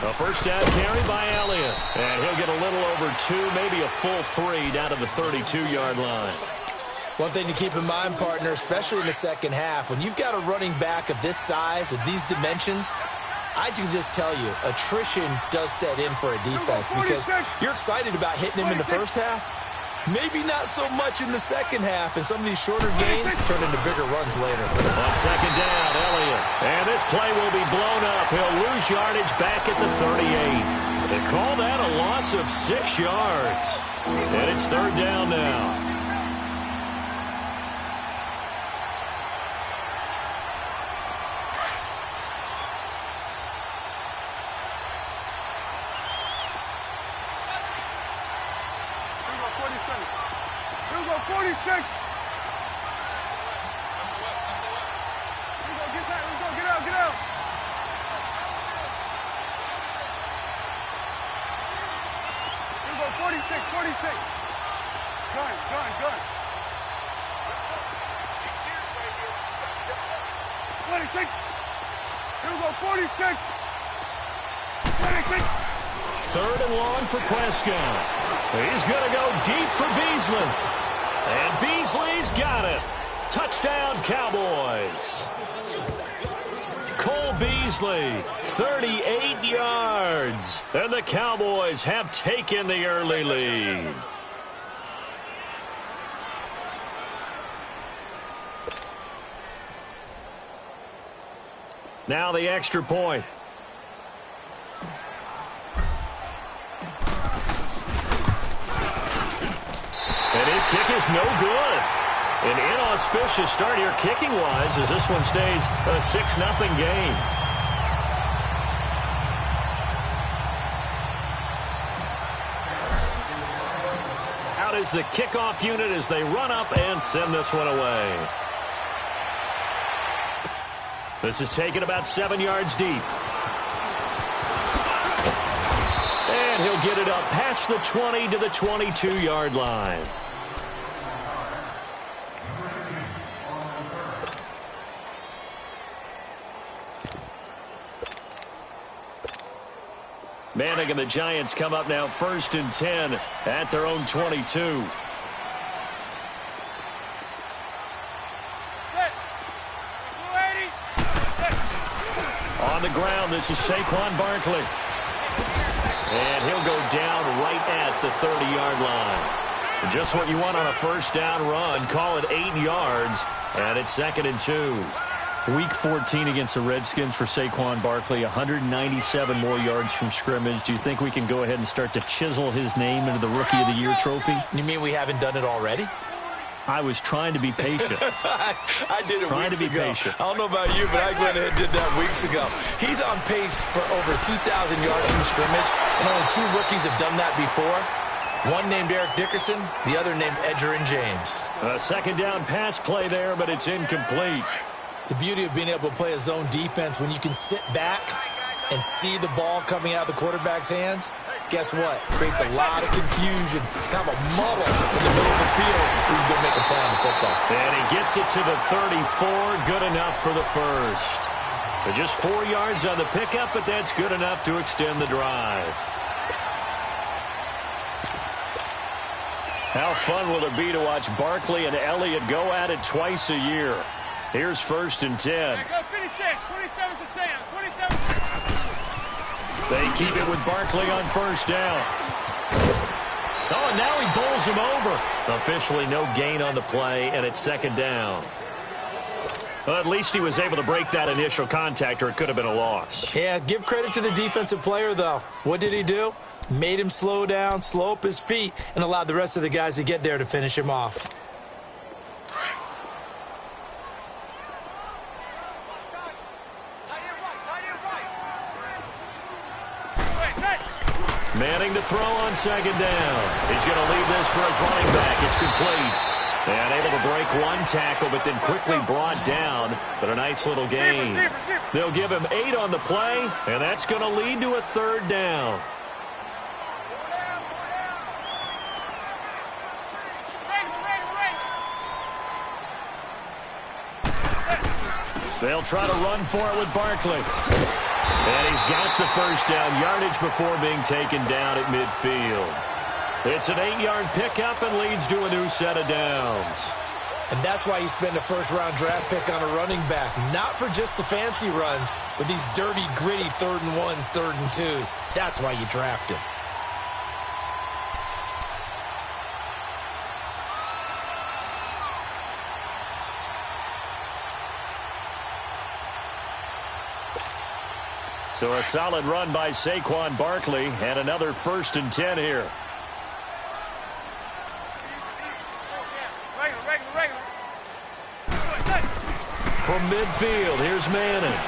A first down carry by Elliott. And he'll get a little over 2, maybe a full 3 down to the 32-yard line. One thing to keep in mind, partner, especially in the second half, when you've got a running back of this size, of these dimensions, I can just tell you, attrition does set in for a defense because you're excited about hitting him in the first half. Maybe not so much in the second half, and some of these shorter gains turn into bigger runs later. On second down, Elliott. And this play will be blown up. He'll lose yardage back at the 38. They call that a loss of 6 yards. And it's third down now. Third and long for Prescott. He's going to go deep for Beasley. And Beasley's got it. Touchdown, Cowboys. Cole Beasley, 38 yards. And the Cowboys have taken the early lead. Now the extra point. And his kick is no good. An inauspicious start here kicking-wise as this one stays a 6-0 game. Out is the kickoff unit as they run up and send this one away. This is taken about 7 yards deep. And he'll get it up past the 20 to the 22-yard line. Manning and the Giants come up now 1st and 10 at their own 22. On the ground, this is Saquon Barkley. And he'll go down right at the 30-yard line. Just what you want on a first down run. Call it 8 yards, and it's 2nd and 2. Week 14 against the Redskins for Saquon Barkley, 197 more yards from scrimmage. Do you think we can go ahead and start to chisel his name into the Rookie of the Year trophy? You mean we haven't done it already? I was trying to be patient. I did it trying weeks to be ago. patient. I don't know about you, but I went ahead and did that weeks ago. He's on pace for over 2,000 yards from scrimmage, and only 2 rookies have done that before. One named Eric Dickerson, the other named Edgerrin James. A second down pass play there, but it's incomplete. The beauty of being able to play a zone defense when you can sit back and see the ball coming out of the quarterback's hands, guess what? Creates a lot of confusion, kind of a muddle in the middle of the field where you go make a play on the football. And he gets it to the 34. Good enough for the first. But just 4 yards on the pickup, but that's good enough to extend the drive. How fun will it be to watch Barkley and Elliott go at it twice a year? Here's 1st and 10. Go 56, 27 to Sam, 27. They keep it with Barkley on first down. Oh, and now he bowls him over. Officially no gain on the play, and it's 2nd down. Well, at least he was able to break that initial contact, or it could have been a loss. Yeah, give credit to the defensive player, though. What did he do? Made him slow down, slow up his feet, and allowed the rest of the guys to get there to finish him off. Manning to throw on 2nd down. He's going to leave this for his running back. It's complete. And able to break one tackle, but then quickly brought down. But a nice little gain. They'll give him 8 on the play, and that's going to lead to a 3rd down. They'll try to run for it with Barkley. And he's got the first down yardage before being taken down at midfield. It's an 8-yard pickup and leads to a new set of downs. And that's why you spend a first-round draft pick on a running back. Not for just the fancy runs, but these dirty, gritty 3rd and 1s, 3rd and 2s. That's why you draft him. So a solid run by Saquon Barkley and another 1st and 10 here. From midfield, here's Manning.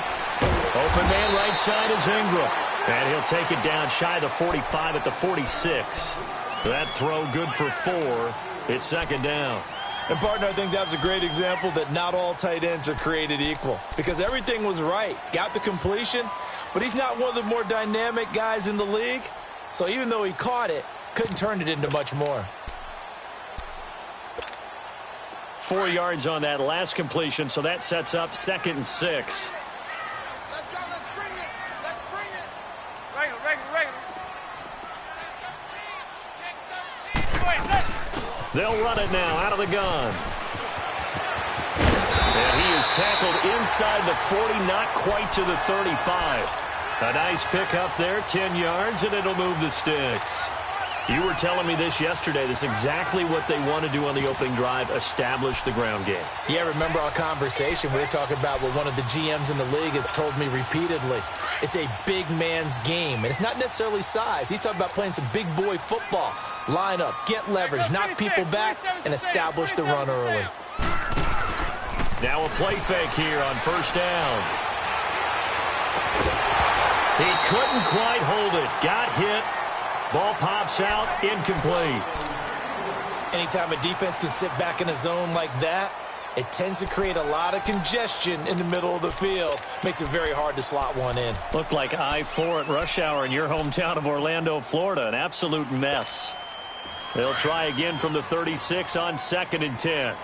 Open man right side is Ingram. And he'll take it down shy of the 45 at the 46. That throw good for 4. It's 2nd down. And, partner, I think that's a great example that not all tight ends are created equal. Because everything was right. Got the completion, but he's not one of the more dynamic guys in the league. So even though he caught it, couldn't turn it into much more. 4 yards on that last completion, so that sets up 2nd and 6. Let's go, let's bring it. Let's bring it. Regular. They'll run it now out of the gun. And he is tackled inside the 40, not quite to the 35. A nice pickup there, 10 yards, and it'll move the sticks. You were telling me this yesterday. This is exactly what they want to do on the opening drive, establish the ground game. Yeah, remember our conversation? We were talking about what one of the GMs in the league has told me repeatedly. It's a big man's game, and it's not necessarily size. He's talking about playing some big boy football. Line up, get leverage, knock people back, and establish the run early. Now a play fake here on 1st down. He couldn't quite hold it. Got hit. Ball pops out, incomplete. Anytime a defense can sit back in a zone like that, it tends to create a lot of congestion in the middle of the field. Makes it very hard to slot one in. Looked like I-4 at rush hour in your hometown of Orlando, Florida. An absolute mess. They'll try again from the 36 on 2nd and 10.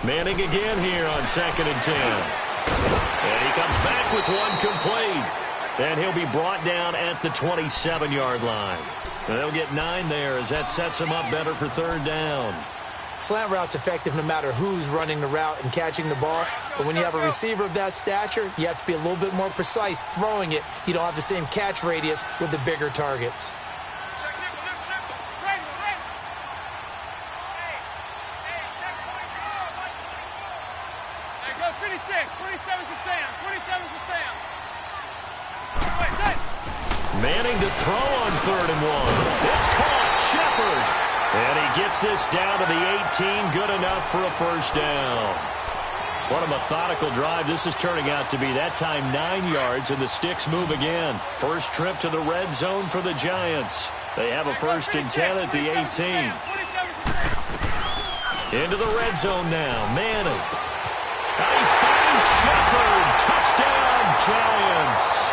Manning again here on 2nd and 10. And he comes back with one complete. And he'll be brought down at the 27-yard line. And they'll get 9 there as that sets him up better for 3rd down. Slant route's effective no matter who's running the route and catching the ball. But when you have a receiver of that stature, you have to be a little bit more precise throwing it. You don't have the same catch radius with the bigger targets. Manning to throw on 3rd and 1. It's caught. Shepard. And he gets this down to the 18. Good enough for a 1st down. What a methodical drive this is turning out to be. That time 9 yards, and the sticks move again. First trip to the red zone for the Giants. They have a 1st and 10 at the 18. Into the red zone now. Manning. And he finds Shepard. Touchdown, Giants.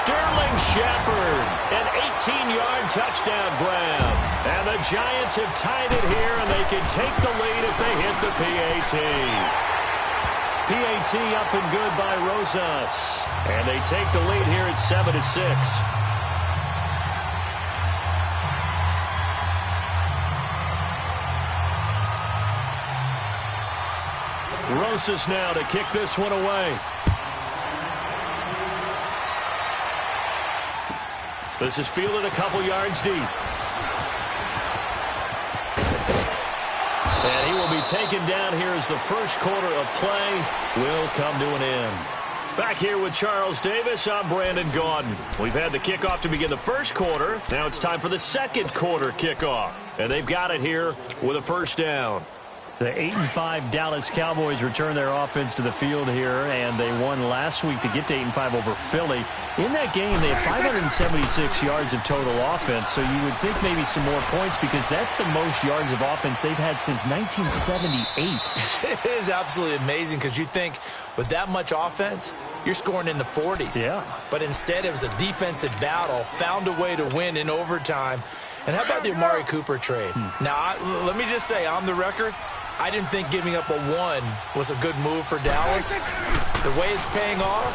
Sterling Shepard, an 18-yard touchdown grab. And the Giants have tied it here, and they can take the lead if they hit the PAT. PAT up and good by Rosas. And they take the lead here at 7-6. Rosas now to kick this one away. This is fielded a couple yards deep. And he will be taken down here as the first quarter of play will come to an end. Back here with Charles Davis, I'm Brandon Gaudin. We've had the kickoff to begin the first quarter. Now it's time for the second quarter kickoff. And they've got it here with a 1st down. The 8-5 Dallas Cowboys return their offense to the field here, and they won last week to get to 8-5 over Philly. In that game, they had 576 yards of total offense, so you would think maybe some more points because that's the most yards of offense they've had since 1978. It is absolutely amazing because you think with that much offense, you're scoring in the 40s. Yeah. But instead, it was a defensive battle, found a way to win in overtime. And how about the Amari Cooper trade? Now, let me just say, on the record, I didn't think giving up a 1 was a good move for Dallas. The way it's paying off,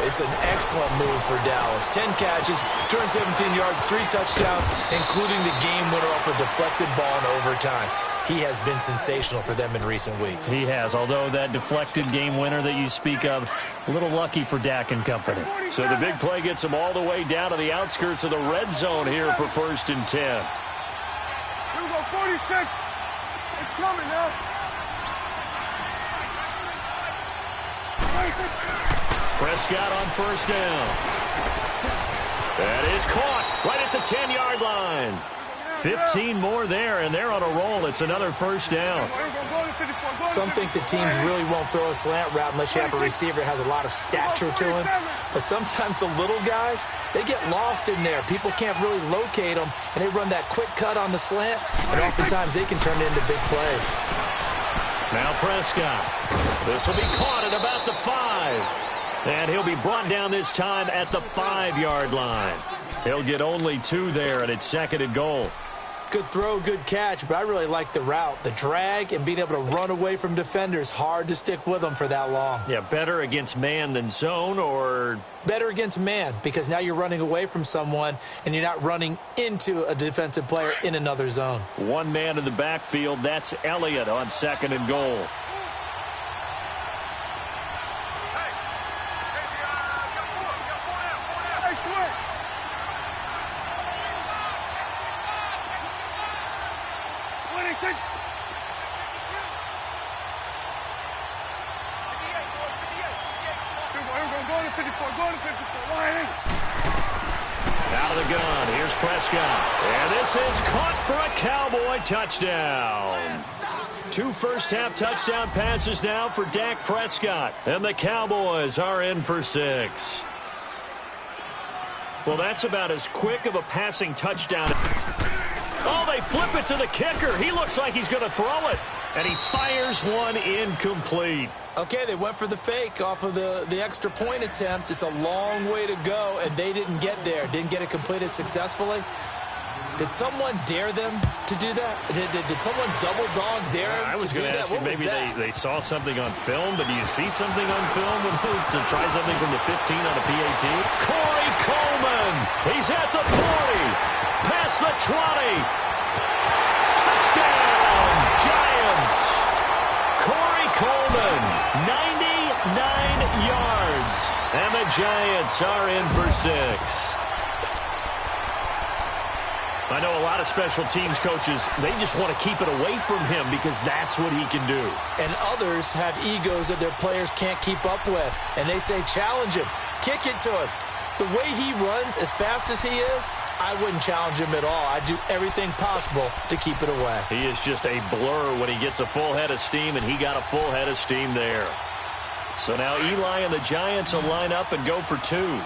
it's an excellent move for Dallas. 10 catches, 217 yards, 3 touchdowns, including the game winner off a deflected ball in overtime. He has been sensational for them in recent weeks. He has, although that deflected game winner that you speak of, a little lucky for Dak and company. So the big play gets him all the way down to the outskirts of the red zone here for 1st and 10. Here we go, 46. It's coming now. Prescott on 1st down. That is caught right at the 10-yard line. 15 more there, and they're on a roll. It's another 1st down. Some think the teams really won't throw a slant route unless you have a receiver that has a lot of stature to him. But sometimes the little guys, they get lost in there. People can't really locate them, and they run that quick cut on the slant, and oftentimes they can turn it into big plays. Now Prescott. This will be caught at about the 5. And he'll be brought down this time at the 5-yard line. He'll get only 2 there, and it's 2nd and goal. Good throw, good catch, but I really like the route. The drag and being able to run away from defenders, hard to stick with them for that long. Yeah, better against man than zone, or better against man, because now you're running away from someone and you're not running into a defensive player in another zone. 1 man in the backfield. That's Elliott on 2nd and goal. Out of the gun, here's Prescott. And this is caught for a Cowboy touchdown. 2 first-half touchdown passes now for Dak Prescott. And the Cowboys are in for 6. Well, that's about as quick of a passing touchdown. Oh, they flip it to the kicker. He looks like he's going to throw it. And he fires one incomplete. Okay, they went for the fake off of the extra point attempt. It's a long way to go, and they didn't get there. Didn't get it completed successfully. Did someone dare them to do that? Did someone double dog dare them I was going to ask you, maybe they saw something on film, but do you see something on film with those to try something from the 15 on a PAT? Corey Coleman! He's at the 40! Past the 20! Touchdown! Giants! Corey Coleman, 99 yards. And the Giants are in for 6. I know a lot of special teams coaches, they just want to keep it away from him because that's what he can do. And others have egos that their players can't keep up with. And they say, challenge him, kick it to him. The way he runs as fast as he is, I wouldn't challenge him at all. I'd do everything possible to keep it away. He is just a blur when he gets a full head of steam, and he got a full head of steam there. So now Eli and the Giants will line up and go for 2.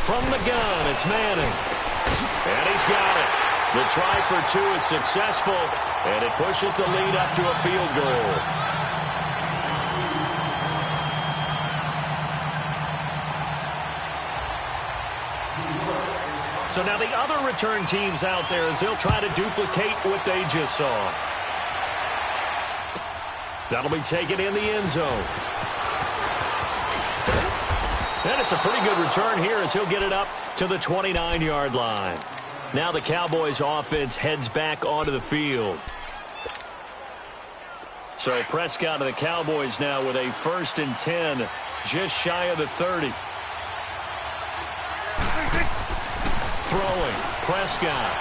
From the gun, it's Manning. And he's got it. The try for 2 is successful, and it pushes the lead up to a field goal. So now the other return teams out there as they'll try to duplicate what they just saw. That'll be taken in the end zone. And it's a pretty good return here as he'll get it up to the 29-yard line. Now the Cowboys offense heads back onto the field. So Prescott of the Cowboys now with a 1st and 10, just shy of the 30. Throwing, Prescott.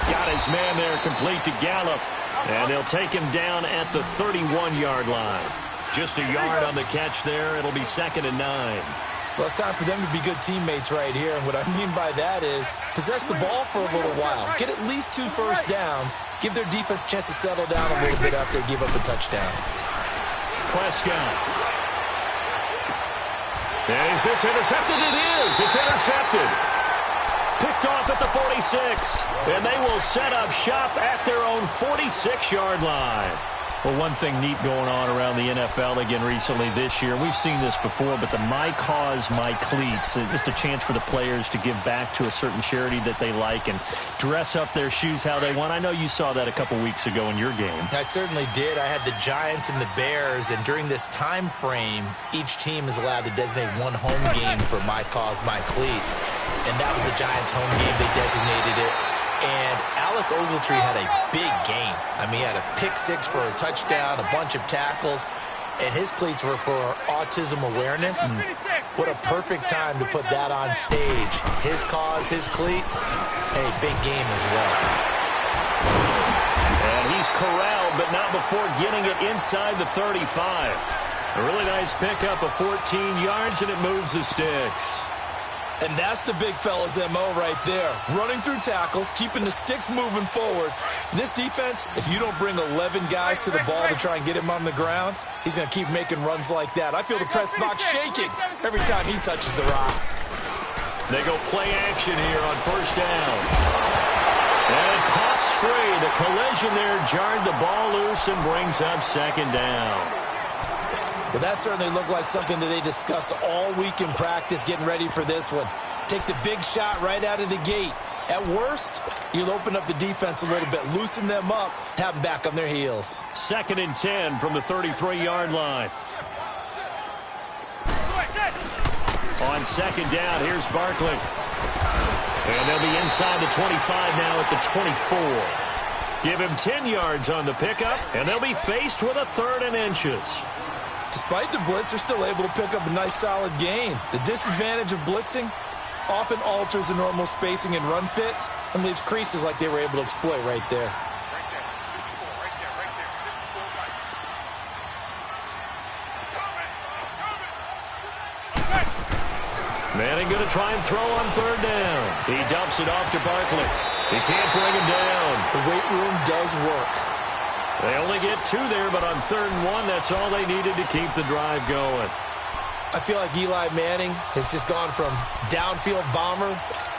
Got his man there complete to Gallup. And they'll take him down at the 31-yard line. Just a yard on the catch there. It'll be 2nd and 9. Well, it's time for them to be good teammates right here. And what I mean by that is possess the ball for a little while. Get at least 2 first downs. Give their defense a chance to settle down a little bit after they give up a touchdown. Prescott. And is this intercepted? It is. It's intercepted. Picked off at the 46. And they will set up shop at their own 46-yard line. Well, one thing neat going on around the NFL again recently this year, we've seen this before, but the My Cause, My Cleats, just a chance for the players to give back to a certain charity that they like and dress up their shoes how they want. I know you saw that a couple weeks ago in your game. I certainly did. I had the Giants and the Bears, and during this time frame, each team is allowed to designate one home game for My Cause, My Cleats, and that was the Giants' home game. They designated it. And Alec Ogletree had a big game. I mean, he had a pick-6 for a touchdown, a bunch of tackles, and his cleats were for autism awareness. What a perfect time to put that on stage. His cause, his cleats, and a big game as well. And he's corralled, but not before getting it inside the 35. A really nice pickup of 14 yards, and it moves the sticks. And that's the big fella's MO right there. Running through tackles, keeping the sticks moving forward. This defense, if you don't bring 11 guys to the ball to try and get him on the ground, he's going to keep making runs like that. I feel the press box shaking every time he touches the rock. They go play action here on first down. And it pops free. The collision there jarred the ball loose and brings up second down. Well, that certainly looked like something that they discussed all week in practice getting ready for this one. Take the big shot right out of the gate. At worst, you'll open up the defense a little bit, loosen them up, have them back on their heels. 2nd and 10 from the 33-yard line. On second down, here's Barkley. And they'll be inside the 25 now at the 24. Give him 10 yards on the pickup, and they'll be faced with a 3rd and inches. Despite the blitz, they're still able to pick up a nice, solid gain. The disadvantage of blitzing often alters the normal spacing and run fits and leaves creases like they were able to exploit right there. Manning going to try and throw on 3rd down. He dumps it off to Barkley. He can't bring him down. The weight room does work. They only get 2 there, but on 3rd and 1, that's all they needed to keep the drive going. I feel like Eli Manning has just gone from downfield bomber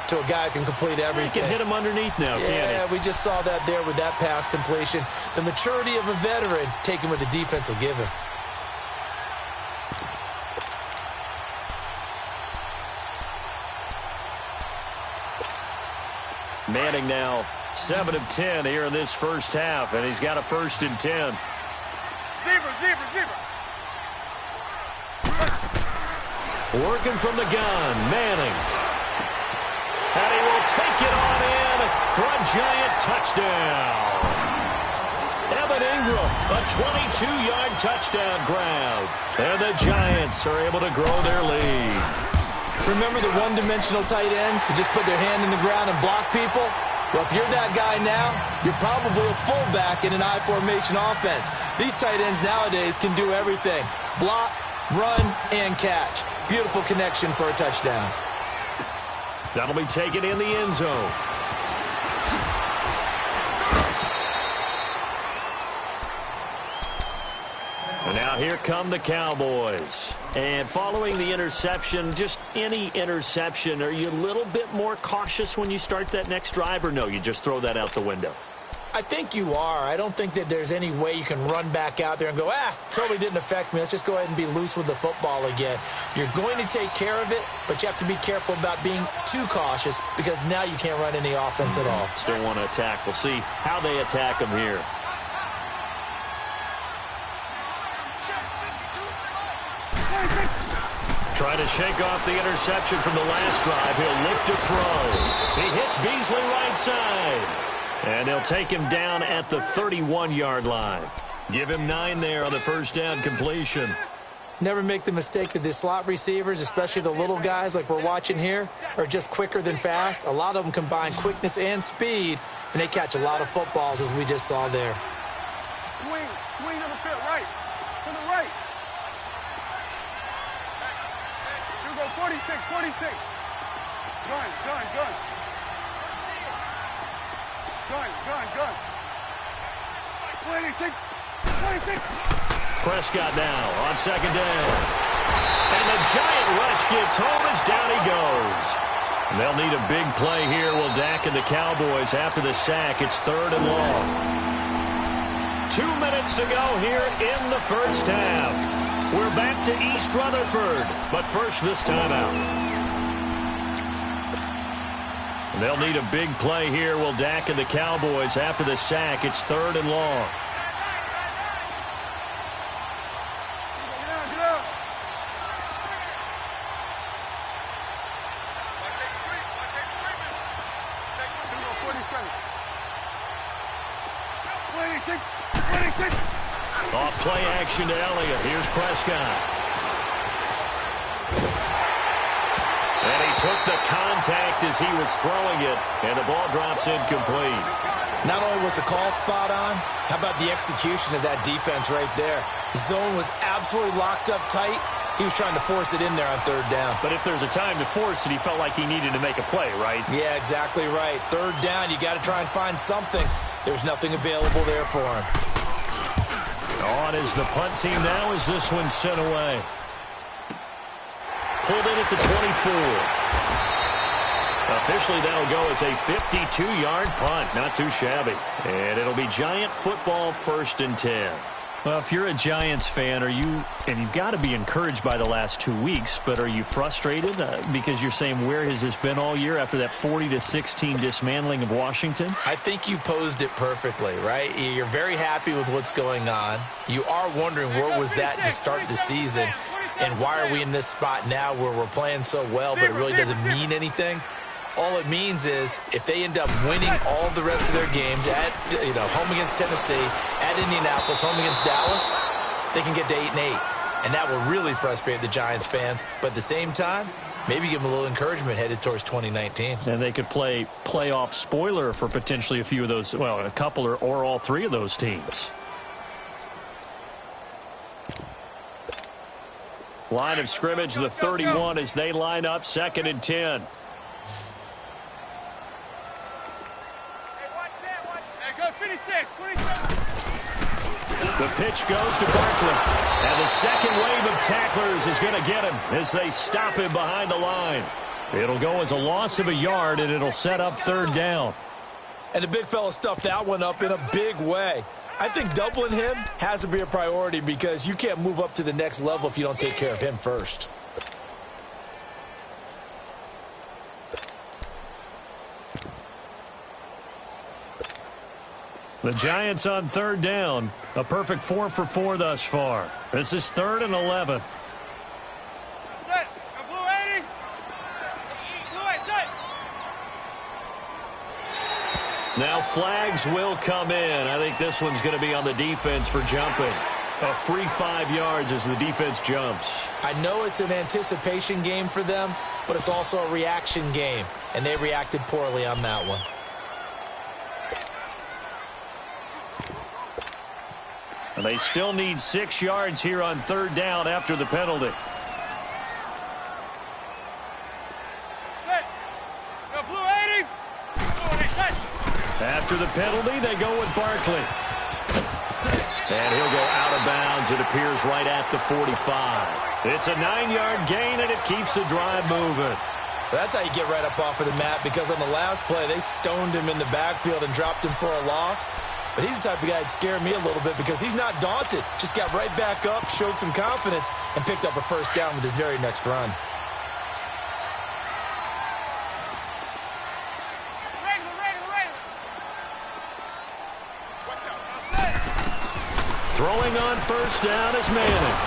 to a guy who can complete everything. He can hit him underneath now, can't he? Yeah, we just saw that there with that pass completion. The maturity of a veteran taking what the defense will give him. Manning now 7 of 10 here in this first half, and he's got a 1st and 10. Zebra. Working from the gun, Manning. And he will take it on in for a giant touchdown. Evan Ingram, a 22-yard touchdown grab. And the Giants are able to grow their lead. Remember the one-dimensional tight ends who just put their hand in the ground and block people? Well, if you're that guy now, you're probably a fullback in an I-formation offense. These tight ends nowadays can do everything. Block, run, and catch. Beautiful connection for a touchdown. That'll be taken in the end zone. And now here come the Cowboys. And following the interception, just any interception, are you a little bit more cautious when you start that next drive, or no, you just throw that out the window? I think you are. I don't think that there's any way you can run back out there and go, totally didn't affect me. Let's just go ahead and be loose with the football again. You're going to take care of it, but you have to be careful about being too cautious because now you can't run any offense at all. Still want to attack. We'll see how they attack them here. Trying to shake off the interception from the last drive. He'll look to throw. He hits Beasley right side. And they'll take him down at the 31-yard line. Give him 9 there on the first down completion. Never make the mistake that the slot receivers, especially the little guys like we're watching here, are just quicker than fast. A lot of them combine quickness and speed, and they catch a lot of footballs, as we just saw there. Swing to the field, right. To the right. You go 46, 46. Gun. Gun. 26. Prescott now on second down. And the giant rush gets home as down he goes. They'll need a big play here. Will Dak and the Cowboys after the sack. It's 3rd and long. 2 minutes to go here in the first half. We're back to East Rutherford, but first this timeout. They'll need a big play here. Will Dak and the Cowboys after the sack. It's 3rd and long. Off play action to Elliott. Here's Prescott. And he took the contact as he was throwing it, and the ball drops incomplete. Not only was the call spot on, how about the execution of that defense right there? The zone was absolutely locked up tight. He was trying to force it in there on 3rd down. But if there's a time to force it, he felt like he needed to make a play, right? Yeah, exactly right. 3rd down, you got to try and find something. There's nothing available there for him. On is the punt team now as this one's sent away. Pulled in at the 24. Officially, that'll go as a 52-yard punt. Not too shabby. And it'll be Giant football 1st and 10. Well, if you're a Giants fan, and you've got to be encouraged by the last 2 weeks, but are you frustrated because you're saying where has this been all year after that 40-16 dismantling of Washington? I think you posed it perfectly, right? You're very happy with what's going on. You are wondering where was that to start the season, and why are we in this spot now where we're playing so well, but it really doesn't mean anything? All it means is if they end up winning all the rest of their games at home against Tennessee, at Indianapolis, home against Dallas, they can get to 8-8. And that will really frustrate the Giants fans. But at the same time, maybe give them a little encouragement headed towards 2019. And they could play playoff spoiler for potentially a few of those, well, a couple or all 3 of those teams. Line of scrimmage, the 31 as they line up 2nd and 10. The pitch goes to Barkley. And the second wave of tacklers is going to get him as they stop him behind the line. It'll go as a loss of a yard, and it'll set up 3rd down. And the big fella stuffed that one up in a big way. I think doubling him has to be a priority because you can't move up to the next level if you don't take care of him first. The Giants on 3rd down. A perfect 4 for 4 thus far. This is 3rd and 11. Now flags will come in. I think this one's going to be on the defense for jumping. A free 5 yards as the defense jumps. I know it's an anticipation game for them, but it's also a reaction game, and they reacted poorly on that one. And they still need 6 yards here on 3rd down after the penalty. After the penalty, they go with Barkley. And he'll go out of bounds. It appears right at the 45. It's a 9-yard gain, and it keeps the drive moving. That's how you get right up off of the mat, because on the last play, they stoned him in the backfield and dropped him for a loss. But he's the type of guy that scared me a little bit because he's not daunted. Just got right back up, showed some confidence, and picked up a 1st down with his very next run. Throwing on 1st down is Manning.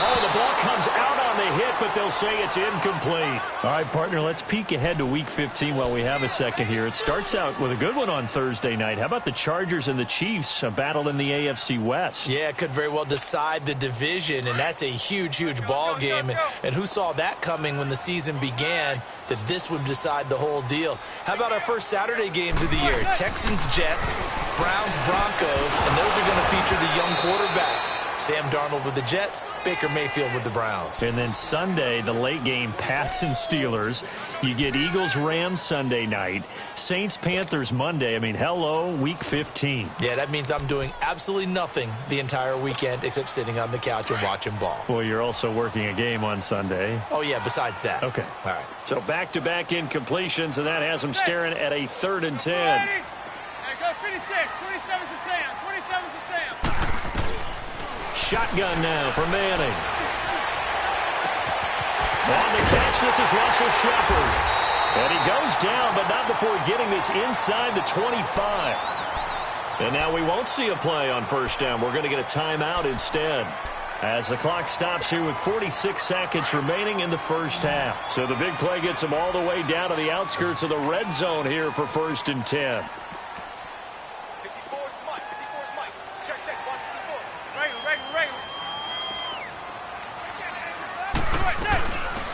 Oh, the ball comes out on the hit, but they'll say it's incomplete. All right, partner, let's peek ahead to Week 15 while we have a second here. It starts out with a good one on Thursday night. How about the Chargers and the Chiefs, a battle in the AFC West? Yeah, it could very well decide the division, and that's a huge, huge ball game. And who saw that coming when the season began, that this would decide the whole deal? How about our first Saturday games of the year? Texans, Jets, Browns, Broncos, and those are going to feature the young quarterbacks. Sam Darnold with the Jets, Baker Mayfield with the Browns. And then Sunday, the late game, Pats and Steelers. You get Eagles-Rams Sunday night, Saints-Panthers Monday. I mean, hello, Week 15. Yeah, that means I'm doing absolutely nothing the entire weekend except sitting on the couch and watching ball. Well, you're also working a game on Sunday. Oh, yeah, besides that. Okay. All right. So back-to-back incompletions, and that has them staring at a 3rd and 10. Hey, go 56. 27 to Sam. 27 to Sam. Shotgun now for Manning. On the catch, this is Russell Shepard. And he goes down, but not before getting this inside the 25. And now we won't see a play on 1st down. We're going to get a timeout instead, as the clock stops here with 46 seconds remaining in the 1st half. So the big play gets them all the way down to the outskirts of the red zone here for 1st and 10. 54 is Mike. 54 is Mike. Check, watch 54. Regular.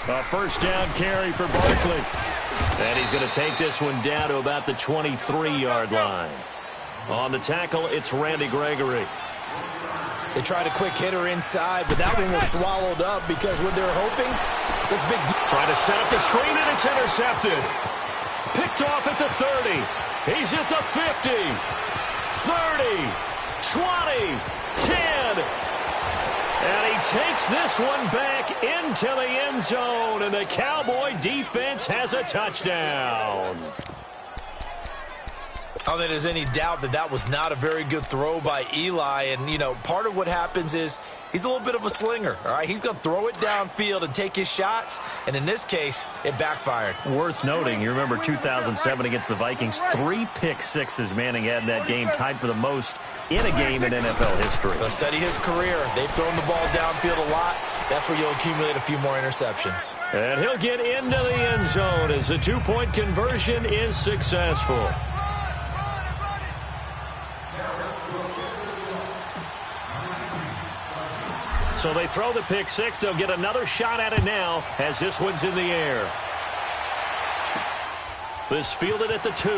A 1st down carry for Barkley. And he's going to take this one down to about the 23-yard line. On the tackle, it's Randy Gregory. They tried a quick hitter inside, but that one was swallowed up because when they're hoping, this big... Trying to set up the screen, and it's intercepted. Picked off at the 30. He's at the 50. 30. 20. 10. And he takes this one back into the end zone, and the Cowboy defense has a touchdown. I don't think there's any doubt that that was not a very good throw by Eli. And, you know, part of what happens is he's a little bit of a slinger, all right? He's going to throw it downfield and take his shots. And in this case, it backfired. Worth noting, you remember 2007 against the Vikings, 3 pick sixes Manning had in that game, tied for the most in a game in NFL history. They'll study his career. They've thrown the ball downfield a lot. That's where you'll accumulate a few more interceptions. And he'll get into the end zone as the 2-point conversion is successful. So they throw the pick six. They'll get another shot at it now as this one's in the air. This fielded at the 2.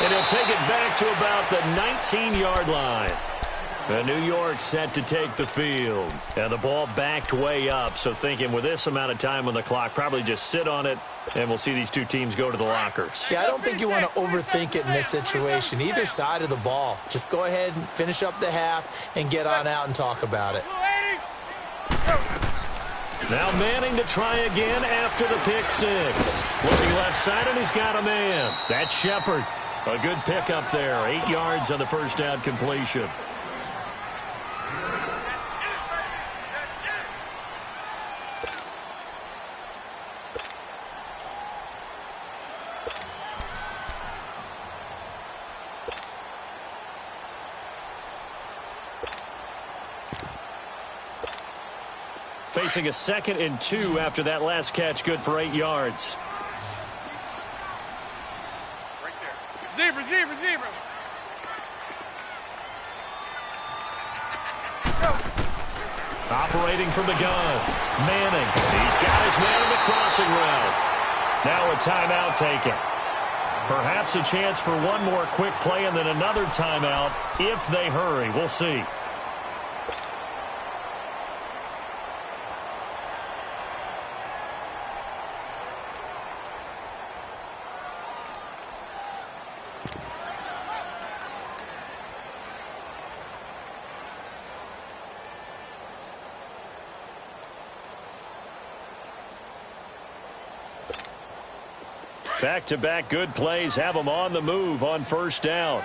And he'll take it back to about the 19-yard line. And New York set to take the field. And the ball backed way up. So thinking with this amount of time on the clock, probably just sit on it, and we'll see these two teams go to the lockers. Yeah, I don't think you want to overthink it in this situation. Either side of the ball. Just go ahead and finish up the half and get on out and talk about it. Now Manning to try again after the pick six. Looking left side, and he's got a man. That's Shepard. A good pick up there. 8 yards on the 1st down completion. Facing a 2nd and 2 after that last catch, good for 8 yards. Right there. Zebra. Operating from the gun. Manning. He's got his man in the crossing route. Now a timeout taken. Perhaps a chance for one more quick play and then another timeout if they hurry. We'll see. Back-to-back good plays have them on the move on 1st down.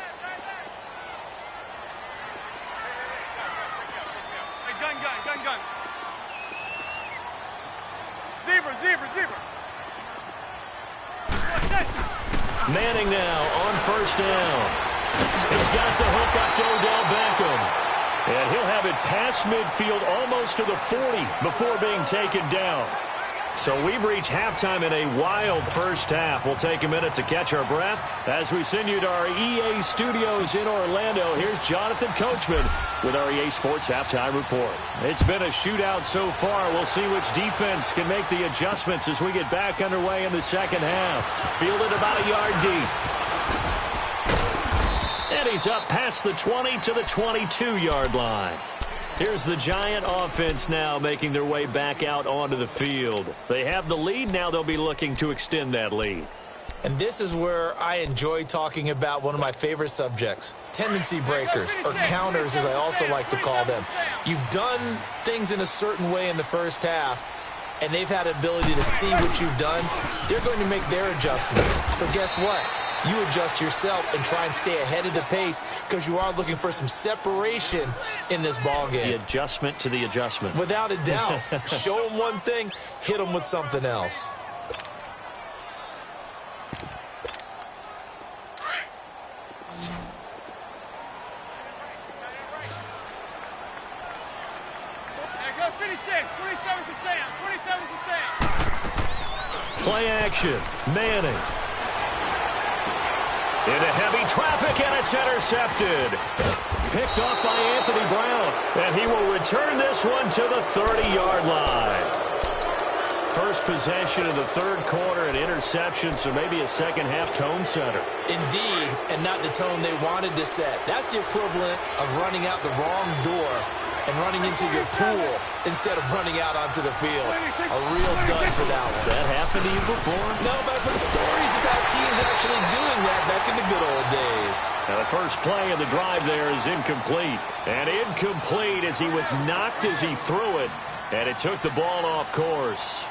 Hey, gun. Zebra. Manning now on 1st down. He's got the hook up to Odell Beckham. And he'll have it past midfield almost to the 40 before being taken down. So we've reached halftime in a wild 1st half. We'll take a minute to catch our breath as we send you to our EA studios in Orlando. Here's Jonathan Coachman with our EA Sports Halftime Report. It's been a shootout so far. We'll see which defense can make the adjustments as we get back underway in the 2nd half. Fielded about a yard deep. And And he's up past the 20 to the 22-yard line. Here's the Giant offense now making their way back out onto the field. They have the lead. Now they'll be looking to extend that lead. And this is where I enjoy talking about one of my favorite subjects, tendency breakers, or counters as I also like to call them. You've done things in a certain way in the first half, and they've had the ability to see what you've done. They're going to make their adjustments. So guess what? You adjust yourself and try and stay ahead of the pace because you are looking for some separation in this ballgame. The adjustment to the adjustment. Without a doubt. Show them one thing, hit them with something else. Play action. Manning. Into heavy traffic, and it's intercepted. Picked off by Anthony Brown. And he will return this one to the 30-yard line. First possession of the third quarter, an interception, so maybe a second-half tone setter. Indeed, and not the tone they wanted to set. That's the equivalent of running out the wrong door and running into your pool instead of running out onto the field. A real dud for that one. Has that happened to you before? No, but I've heard stories about teams actually doing that back in the good old days. Now the first play of the drive there is incomplete. And incomplete as he was knocked as he threw it. And it took the ball off course.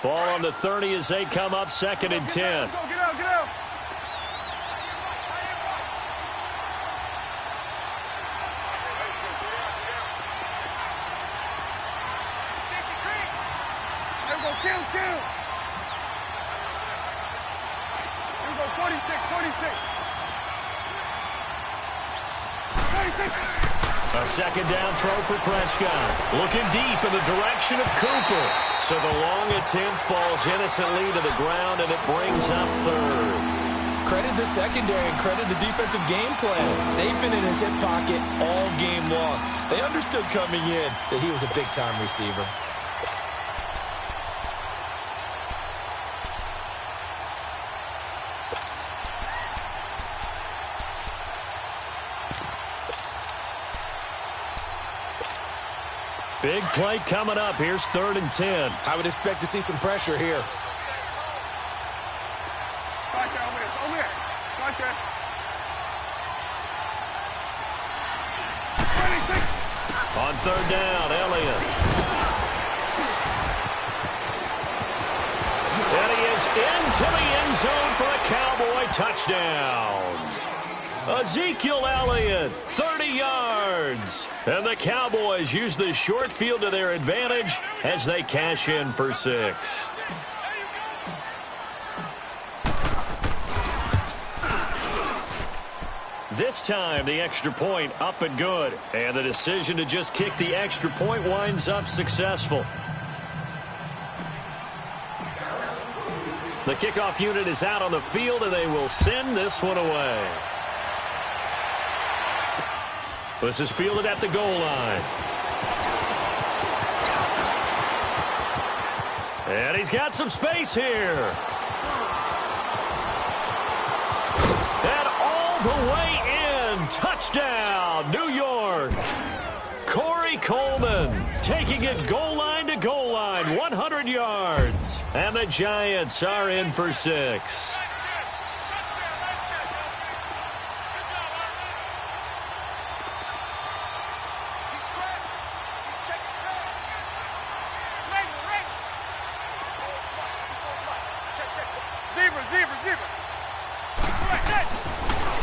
Ball on the 30 as they come up, 2nd and 10. Get out, get out. There we go, kill. Here we go, 46. A second down throw for Prescott. Looking deep in the direction of Cooper. So the long attempt falls innocently to the ground, and it brings up 3rd. Credit the secondary and credit the defensive game plan. They've been in his hip pocket all game long. They understood coming in that he was a big-time receiver. Big play coming up. Here's 3rd and 10. I would expect to see some pressure here. Right there, over there. Right there. 26. On 3rd down, Elliott. And he is into the end zone for a Cowboy touchdown. Ezekiel Elliott, 30 yards. And the Cowboys use the short field to their advantage as they cash in for 6. This time, the extra point up and good. And the decision to just kick the extra point winds up successful. The kickoff unit is out on the field, and they will send this one away. This is fielded at the goal line. And he's got some space here. And all the way in. Touchdown, New York. Corey Coleman taking it goal line to goal line, 100 yards. And the Giants are in for 6.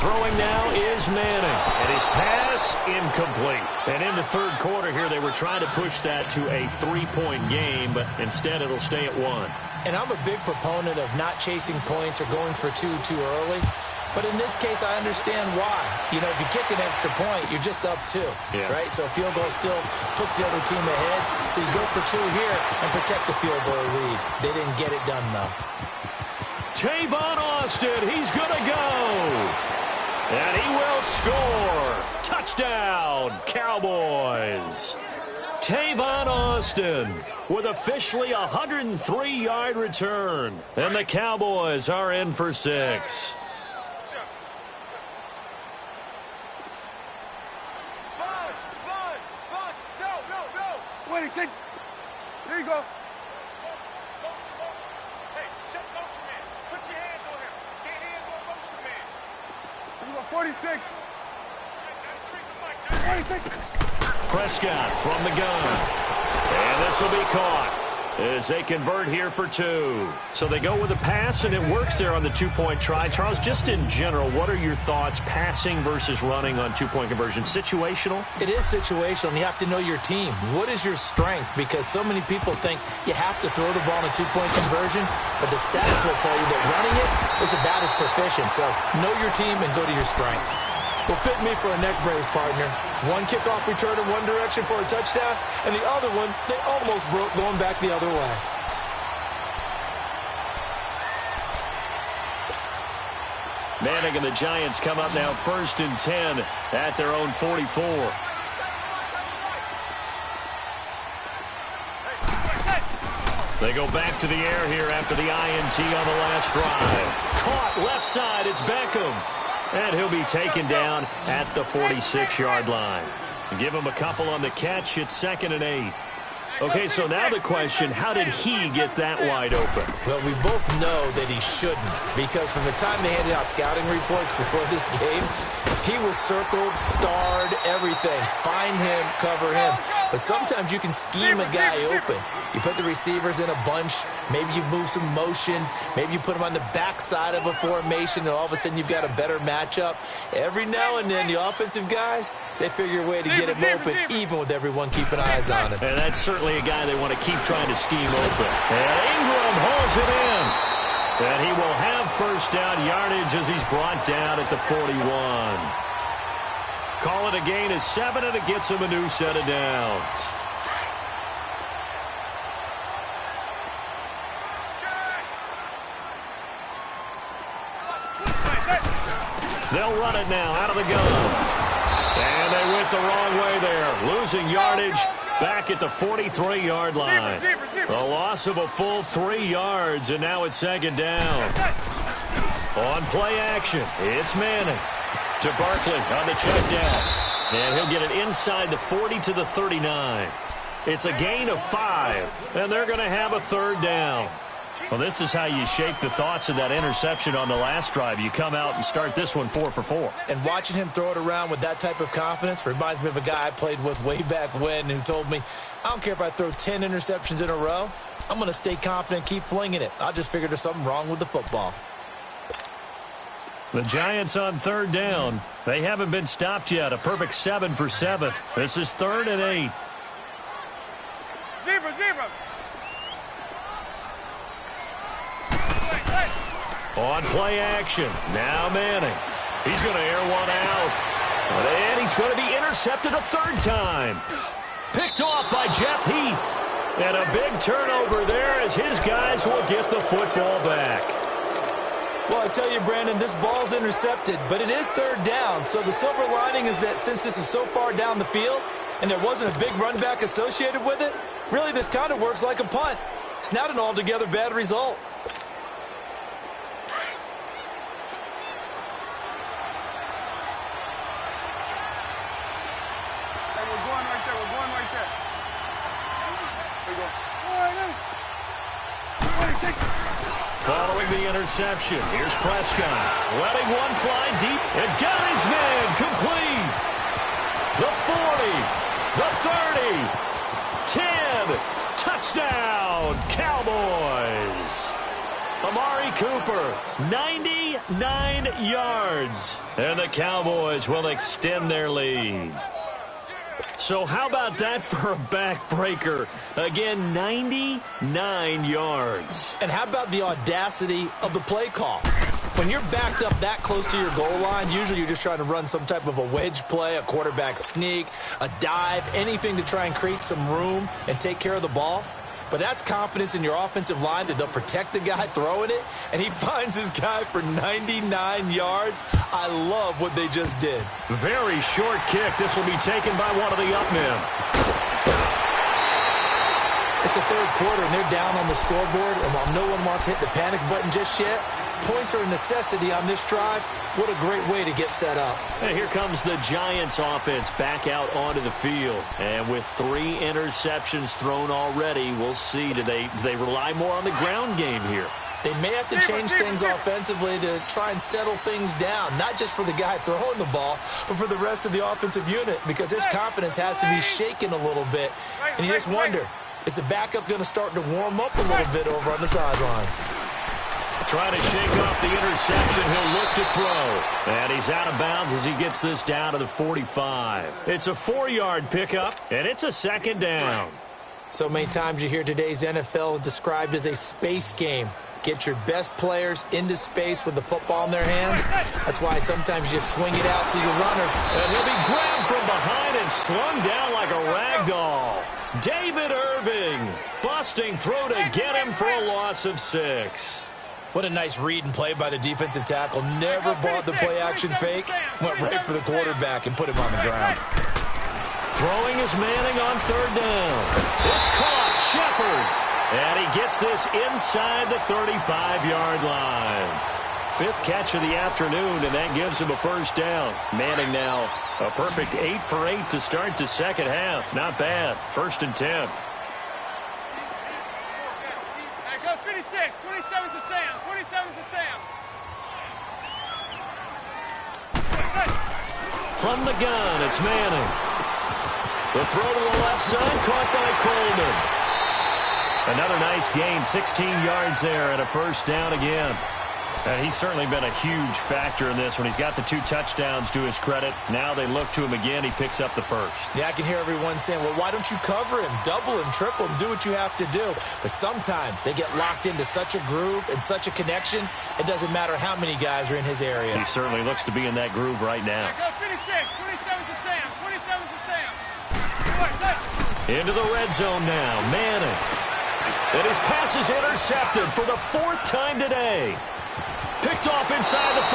Throwing now is Manning, and his pass incomplete. And in the third quarter here, they were trying to push that to a 3-point game, but instead it'll stay at 1. And I'm a big proponent of not chasing points or going for 2 too early. But in this case, I understand why. You know, if you kick an extra point, you're just up 2, right? So a field goal still puts the other team ahead. So you go for 2 here and protect the field goal lead. They didn't get it done, though. Tavon Austin, he's going to go. And he will score. Touchdown, Cowboys. Tavon Austin with officially a 103-yard return. And the Cowboys are in for 6. There you go. Hey, check motion man. Put your hands on him. Get hands on motion man. You got 46. 46. Prescott from the gun. And this will be caught as they convert here for 2. So they go with a pass, and it works there on the 2-point try. Charles, just in general, what are your thoughts passing versus running on 2-point conversion? Situational? It is situational, and you have to know your team. What is your strength? Because so many people think you have to throw the ball in a 2-point conversion, but the stats will tell you that running it is about as proficient. So know your team and go to your strength. Well, fit me for a neck brace, partner. One kickoff return in one direction for a touchdown, and the other one, they almost broke going back the other way. Manning and the Giants come up now 1st and 10 at their own 44. They go back to the air here after the INT on the last drive. Caught left side, it's Beckham. And he'll be taken down at the 46-yard line. Give him a couple on the catch. It's 2nd and 8. Okay, so now the question, how did he get that wide open? Well, we both know that he shouldn't, because from the time they handed out scouting reports before this game, he was circled, starred, everything. Find him, cover him. But sometimes you can scheme a guy open. You put the receivers in a bunch. Maybe you move some motion. Maybe you put them on the backside of a formation, and all of a sudden you've got a better matchup. Every now and then, the offensive guys, they figure a way to get him open, even with everyone keeping eyes on him. And that's certainly a guy they want to keep trying to scheme open. And Ingram hauls it in. And he will have 1st down yardage as he's brought down at the 41. Call it a gain of 7, and it gets him a new set of downs. They'll run it now out of the gun. And they went the wrong way there. Losing yardage back at the 43-yard line. A loss of a full 3 yards, and now it's 2nd down. On play action, it's Manning to Barkley on the check down. And he'll get it inside the 40 to the 39. It's a gain of 5, and they're going to have a 3rd down. Well, this is how you shake the thoughts of that interception on the last drive. You come out and start this one 4 for 4. And watching him throw it around with that type of confidence reminds me of a guy I played with way back when who told me, I don't care if I throw 10 interceptions in a row. I'm going to stay confident, keep flinging it. I just figured there's something wrong with the football. The Giants on 3rd down. They haven't been stopped yet. A perfect 7 for 7. This is 3rd and 8. Zebra. On play action. Now Manning. He's going to air one out. And he's going to be intercepted a 3rd time. Picked off by Jeff Heath. And a big turnover there as his guys will get the football back. Well, I tell you, Brandon, this ball's intercepted, but it is 3rd down. So the silver lining is that since this is so far down the field and there wasn't a big run back associated with it, really this kind of works like a punt. It's not an altogether bad result. Following the interception, here's Prescott. Letting one fly deep and got his man complete. The 40, the 30, 10, touchdown, Cowboys. Amari Cooper, 99 yards. And the Cowboys will extend their lead. So how about that for a backbreaker? Again, 99 yards. And how about the audacity of the play call? When you're backed up that close to your goal line, usually you're just trying to run some type of a wedge play, a quarterback sneak, a dive, anything to try and create some room and take care of the ball. But that's confidence in your offensive line that they'll protect the guy throwing it, and he finds his guy for 99 yards. I love what they just did. Very short kick. This will be taken by one of the up men. It's the third quarter, and they're down on the scoreboard, and while no one wants to hit the panic button just yet, points are a necessity on this drive. What a great way to get set up. And here comes the Giants offense back out onto the field. And with 3 interceptions thrown already, we'll see. Do they rely more on the ground game here? They may have to change things offensively to try and settle things down, not just for the guy throwing the ball, but for the rest of the offensive unit, because his confidence has to be shaken a little bit. And you just wonder, is the backup going to start to warm up a little bit over on the sideline? Trying to shake off the interception. He'll look to throw. And he's out of bounds as he gets this down to the 45. It's a 4-yard pickup, and it's a second down. So many times you hear today's NFL described as a space game. Get your best players into space with the football in their hands. That's why sometimes you swing it out to your runner. And he'll be grabbed from behind and slung down like a rag doll. David Irving busting through to get him for a loss of 6. What a nice read and play by the defensive tackle. Never bought the play-action fake. Went right for the quarterback and put him on the ground. Throwing is Manning on 3rd down. It's caught. Shepard. And he gets this inside the 35-yard line. 5th catch of the afternoon, and that gives him a first down. Manning now a perfect 8 for 8 to start the second half. Not bad. 1st and 10. Go 56. 27's to Sam. 27's to Sam. From the gun, it's Manning. The throw to the left side, caught by Coleman. Another nice gain, 16 yards there, and a first down again. And he's certainly been a huge factor in this when he's got the 2 touchdowns to his credit. Now they look to him again. He picks up the first. Yeah, I can hear everyone saying, well, why don't you cover him, double him, triple him, do what you have to do. But sometimes they get locked into such a groove and such a connection, it doesn't matter how many guys are in his area. He certainly looks to be in that groove right now. Go 56. 27's to Sam. 27's to Sam. Into the red zone now. Manning. And his pass is intercepted for the 4th time today. Picked off inside the 5.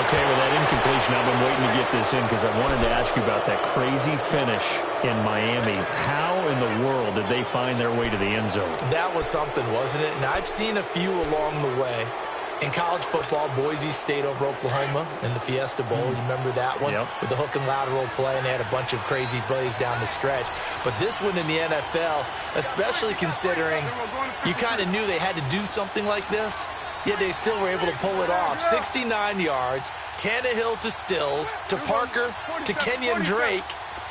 Okay, with that incompletion, I've been waiting to get this in because I wanted to ask you about that crazy finish in Miami. How in the world did they find their way to the end zone? That was something, wasn't it? And I've seen a few along the way. In college football, Boise State over Oklahoma in the Fiesta Bowl. You remember that one? Yep. With the hook and lateral play, and they had a bunch of crazy plays down the stretch. But this one in the NFL, especially considering you kind of knew they had to do something like this, yet they still were able to pull it off. 69 yards, Tannehill to Stills, to Parker, to Kenyon Drake.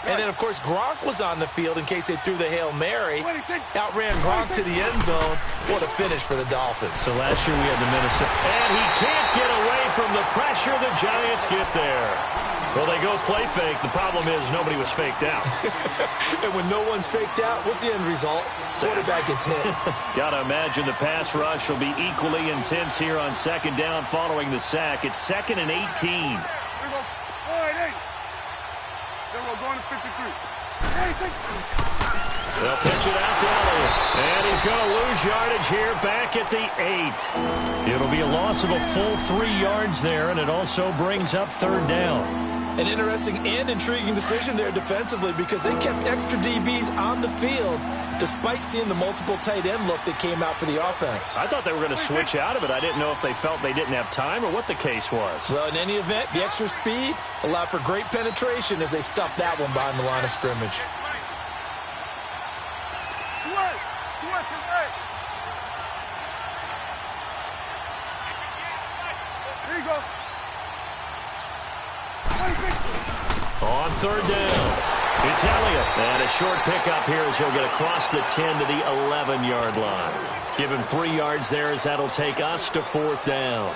And then, of course, Gronk was on the field in case they threw the Hail Mary. Outran Gronk to the end zone. What a finish for the Dolphins. So last year we had the Minnesota. And he can't get away from the pressure. The Giants get there. Well, they go play fake. The problem is nobody was faked out. And when no one's faked out, what's the end result? Quarterback gets hit. Got to imagine the pass rush will be equally intense here on 2nd down following the sack. It's 2nd and 18. Going to 53. They'll pitch it out to Elliott. And he's going to lose yardage here back at the 8. It'll be a loss of a full 3 yards there, and it also brings up 3rd down. An interesting and intriguing decision there defensively because they kept extra DBs on the field despite seeing the multiple tight end look that came out for the offense. I thought they were going to switch out of it. I didn't know if they felt they didn't have time or what the case was. Well, in any event, the extra speed allowed for great penetration as they stuffed that one behind the line of scrimmage. There you go. On 3rd down. It's Elliott. And a short pickup here as he'll get across the 10 to the 11-yard line. Give him 3 yards there as that'll take us to 4th down.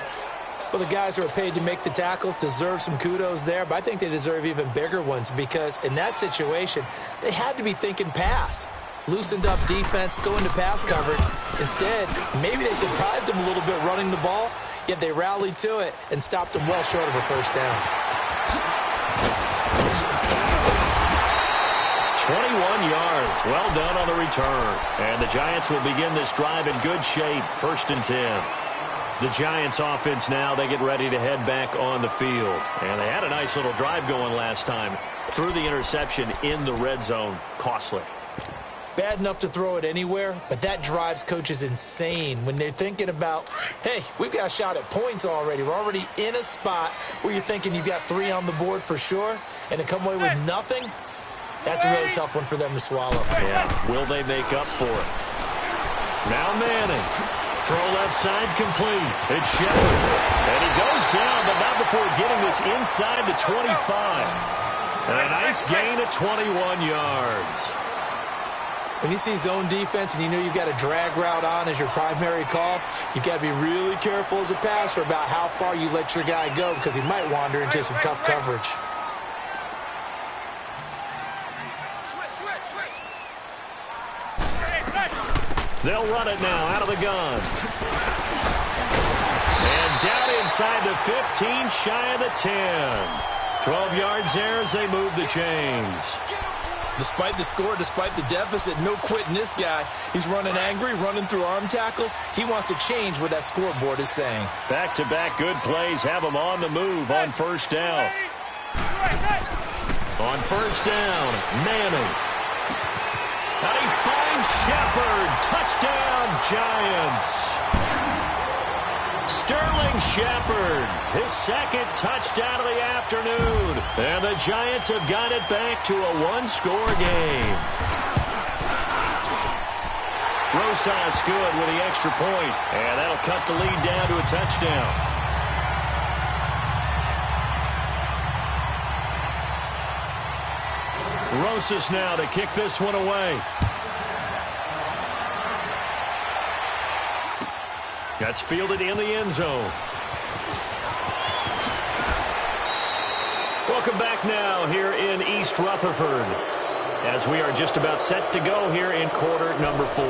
Well, the guys who are paid to make the tackles deserve some kudos there, but I think they deserve even bigger ones because in that situation, they had to be thinking pass. Loosened up defense, go into pass coverage. Instead, maybe they surprised them a little bit running the ball, yet they rallied to it and stopped them well short of a first down. 21 yards. Well done on the return. And the Giants will begin this drive in good shape. 1st and 10. The Giants offense now, they get ready to head back on the field. And they had a nice little drive going last time. Threw the interception in the red zone. Costly. bad enough to throw it anywhere, but that drives coaches insane when they're thinking about, hey, we've got a shot at points already. We're already in a spot where you're thinking you've got 3 on the board for sure, and to come away with nothing, that's a really tough one for them to swallow. Yeah, will they make up for it? Now Manning. Throw left side complete. It's Shepard. And he goes down, but not before getting this inside the 25. And a nice gain at 21 yards. When you see zone defense and you know you've got a drag route on as your primary call, you've got to be really careful as a passer about how far you let your guy go because he might wander into some tough coverage. They'll run it now out of the gun. And down inside the 15, shy of the 10. 12 yards there as they move the chains. Despite the score, despite the deficit, no quitting this guy. He's running angry, running through arm tackles. He wants to change what that scoreboard is saying. Back-to-back good plays have him on the move on first down. On first down, Manning. And he finds Shepard. Touchdown, Giants. Sterling Shepard, his second touchdown of the afternoon. And the Giants have got it back to a one-score game. Rosas good with the extra point. And that'll cut the lead down to a touchdown. Rosas now to kick this one away. That's fielded in the end zone. Welcome back now here in East Rutherford as we are just about set to go here in quarter number 4.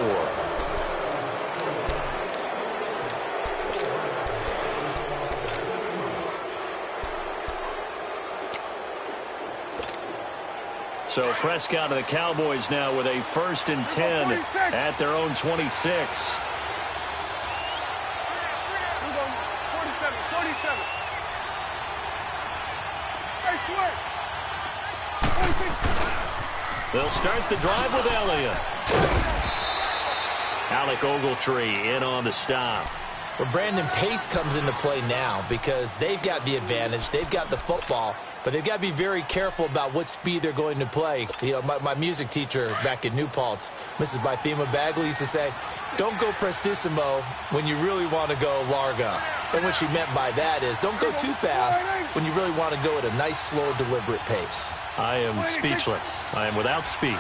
So Prescott and the Cowboys now with a 1st and 10 at their own 26. They'll start the drive with Elliott. Alec Ogletree in on the stop. Well, Brandon, pace comes into play now because they've got the advantage. They've got the football, but they've got to be very careful about what speed they're going to play. You know, my music teacher back in New Paltz, Mrs. Bythema Bagley, used to say, don't go prestissimo when you really want to go largo. And what she meant by that is don't go too fast when you really want to go at a nice, slow, deliberate pace. I am speechless. I am without speech.